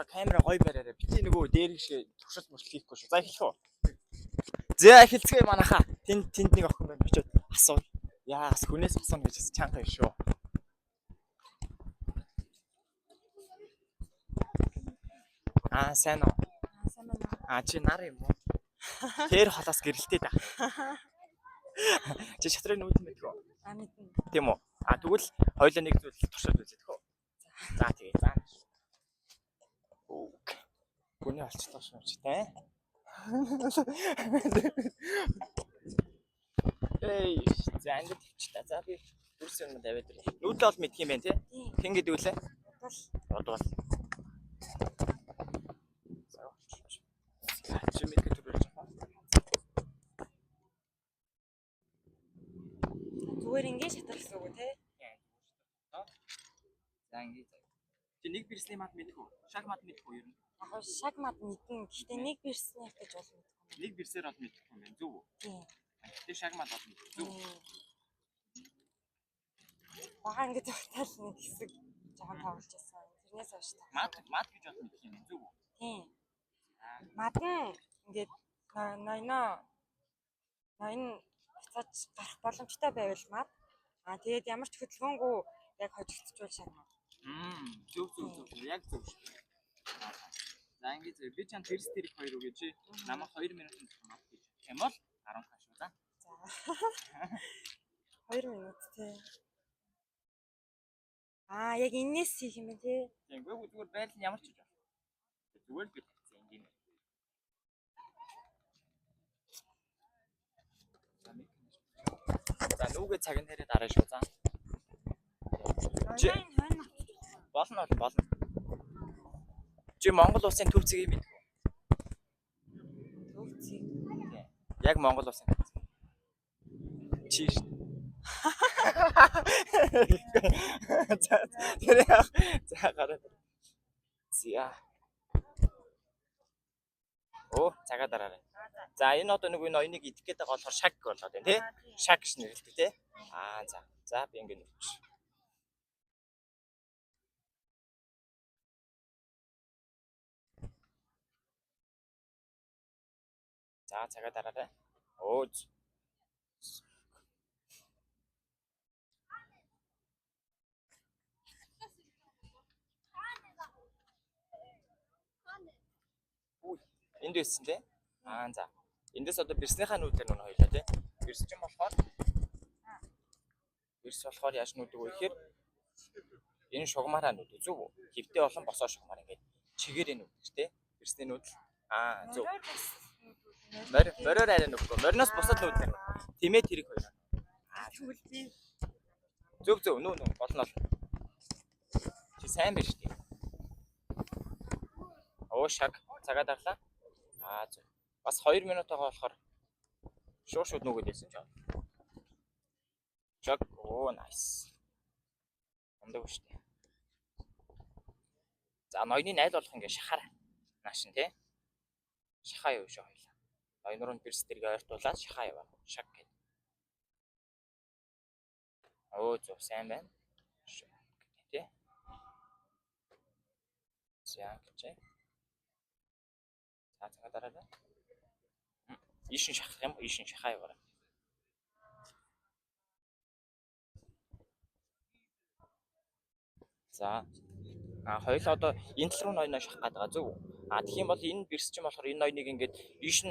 Камера гоё бариараа. Бити нөгөө дээр шиг туршил мөрчл хийхгүй шүү. За эхлэх үү. За эхэлцгээе манайхаа. Тэнд нэг охин байна. Очоод асуу. Яас хүнээс асууна гэж чанга юм шүү. Сайн уу? Сайн байна. Чи нар юм уу? Тэр холоос гэрэлтэй да. Чи шатрын нүүд юм бэ? Мэднэ. Тийм үү? Тэгвэл хоёулаа нэг зүйл туршил үзэх үү? За тэгээ. За. Гүний олчлоо шүү дээ. Эй, за ингэ төвчтэй. За би дүрс юм тавиад ирээ. Нүүдлээ бол мэдх юм байна тий. Тин гэдэг үлээ. Бодвол. Чи мэдэх төрөж байгаа. Зүгээр ингэ шатарсан уу те? За ингэ. Чи нэг бирсний мад мэдэх үү? Шаг мад мэдэх үү ер нь? Яг шаг мад мэднэ. Гэхдээ нэг бирснийх гэж бол мэдгүй. Нэг бирсээр бол мэдэх юм байна. Зөв үү? Тийм. Тэг шаг мад бол мэдэх. Зөв. Бага ингэ тагтаал нэг хэсэг жоохон тоглож байсан. Тэрнээс хойш та. Мад гэж бол мэдэх юм. Зөв үү? Тийм. Мад нь ингээд ноён буцааж гарах боломжтой байвал мад. Тэгээд ямар ч хөдөлгөөнгүй яг хожигдчихвол шаг мад. Зөв. Яг зөв. За ингэ зөв. Би чам тэрс тэрийг хоёр өгье чи. Намайг 2 минутын мад гэж. Тийм бол 10 хаш уу за. За. 2 минут тий. Яг энэс хийх юм байна тий. Тэгвэл зүгээр байдал ямар ч гэж байна. Зүгээр л би тавьсан ингэ. За нүгэ цаг нь тараад арай шүү за. Болно. Чи Монгол улсын төв зэгийг мэдв үү? Төв зэг. Яг Монгол улсын төв зэг. Чи За гараа. Зя. Цагаа дараарай. За энэ одоо нэг ноёныг идэх гээд байгаа болохоор шаг болоод байна тий. Шаг гэж нэрлэдэг тий. За. За би ингэ нүч. За цагаа дараарай. Энд байсан тий. За. Эндээс одоо бирснийхаа нүүдээр нүн хоёлаа тий. Бирс ч юм болохоор яаж нүүдэг вэ гэхээр энэ шугамаараа нүүдэг зөв үү? Хевтэй болон босоо шугамаар ингээд чигээрээ нүүдэг тий. Бирсний нүүдэл. Зөв. Мороор арай нүүхгүй. Мориноос босоод нүүддэг. Тимээ тэрийг хоёр. Тэгвэл би Зөв нүү болно. Чи сайн биш тий. Шаг цагаа дарлаа. Зөв. Бас 2 минут байгаа болохоор шууд нүгэд байсан ч. Шаг nice. Ондог шүү дээ. За ноёны найл болох ингээ шахаар наашин тий. Шахаа юу шүү хоёлаа. Ноёноор нь бирс тэргээ ойртуулаад шахаа яваа. Шаг гэдэг. Зөв сайн байна. Тий. За гэж. Цагаа дараарай. Ишин шахах юм. Ишин шахаа яваа. За. Хоёул одоо энэ тал руу ноёноо шахах гэдэг зөв үү? Тэгэх юм бол энэ бирс ч юм болохоор энэ ноёныг ингээд иш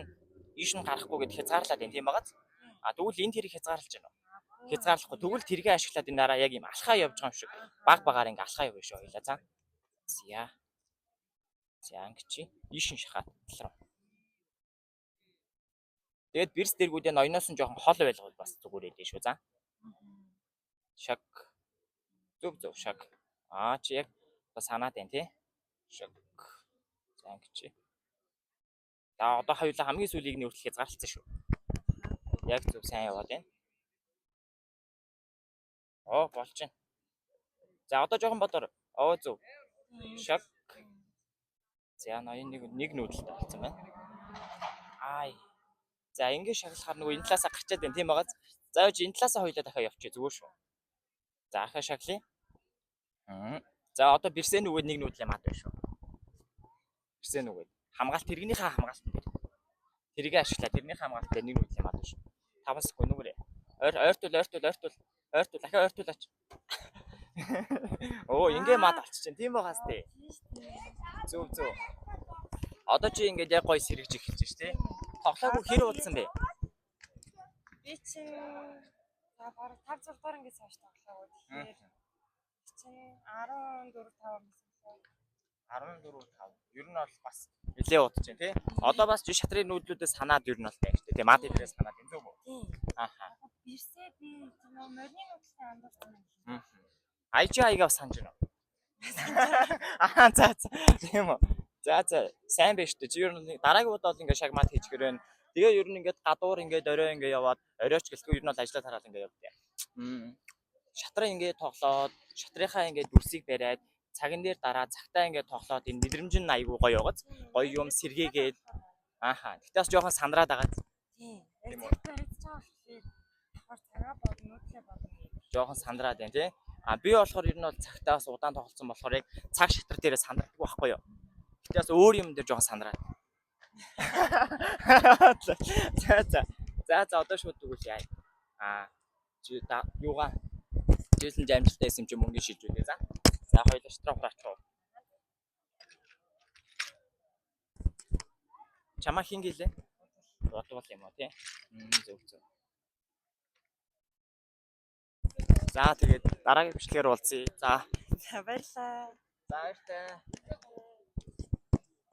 нь гарахгүй гэд хязгаарлаад байна тийм байгааз. Тэгвэл энэ тэрийг хязгаарлаж байна уу? Хязгаарлахгүй. Тэгвэл тэргээ ашиглаад энэ дараа яг юм алхаа явж байгаа юм шиг. Багаар ингээ алхаа явна шүү хоёлаа за. За ангичи ишин шахаад тал руу. Тэгээд бирс дэргүүдээ ноёноос нь жоохон хол байлгавал бас зүгээр ээ шүү за. Шаг. Зөв шаг. Чи яг бас санаад байна тий. Шаг. За ангичи. Одоо хоёулаа хамгийн сүүлийг нь хүртэл хязгаарлалцсан шүү. Яг зөв сайн яваад байна. Болж байна. За одоо жоохон бодоор. Зөв. Шаг. За ноён нэг нүүдэлтэй болсон байна. За ингэ шаглахаар нөгөө энэ талаасаа гарчаад байна тийм байгааз. За яаж энэ талаасаа хоёлаа дахиад явчих зүгээр шүү. За ахаа шаглая. За одоо бирсэн нөгөөд нэг нүүдлээ маад байна шүү. ирсэн үгээд. Хамгаалт тэрэгнийхээ хамгаалт дээр. Тэрийг ашиглаа. Тэрний хамгаалт дээр нэг үйл юм аа шүү. 5 секунд нүгээрээ. Ойртуул. Дахиад ойртуулаач. Оо, ингээ мад болчихжээ. Тийм байгаас тээ. Зөв. Одоо чи ингээд яг гоё сэргэж эхэлж ш тээ. Тоглоагүй хэр удсан бэ? Би чи за бараг 5 6 дахь ингээд сууж тоглоагүй. Тэгэхээр чи 14 5 гэсэн. 14-5. Ер нь бол бас нэлээ удаж байна тий. Одоо бас чи шатрын нүүдлүүдээс санаад ер нь бол байна шүү дээ. Мад идрээс санаад энэ зөв үү? Тийм. Ааха. Бирсээ би нөө морины нууцтай андуурсан юм. IGI-г санаж байна уу? Аа за. Тийм үү. За сайн байна шүү дээ. Чи ер нь дараагийн удаа бол ингээд шагмат хийчихэр байна. Тэгээ ер нь ингээд гадуур ингээд орой ингээд яваад оройч гэлтгүй ер нь бол ажиллаа тараад ингээд явдаа. Шатрын ингээд тоглоод шатрынхаа ингээд дүрсийг бариад цаган дээр дараа цагтаа ингээд тоглоод энэ мэдрэмж нь айгүй гоё байгааз. Гоё юм сэргээгээд ааха. Гэтэ бас жоохон сандраад байгаа. Тийм. Яг цагтаа хийж байгаа болохоор давхар цагаа бодно нүдлээ бодно. Жоохон сандраад байна тий. Би болохоор ер нь бол цагтаа бас удаан тоглосон болохоор яг цаг шатар дээрээ сандрадаг байхгүй юу. Гэтэ бас өөр юм дээр жоохон сандраад. За одоо шууд тэгвэл яа. Чи юугаа жийлэн амжилттай юм чи мөнгө шилжүүлээ за. За хоёул шатраа хураачих. Чамаа хин гэлээ. Бодвол юм уу тий. Зөв. За тэгээд дараагийн бичлэгээр уулзъя. За баярлалаа. баяртай.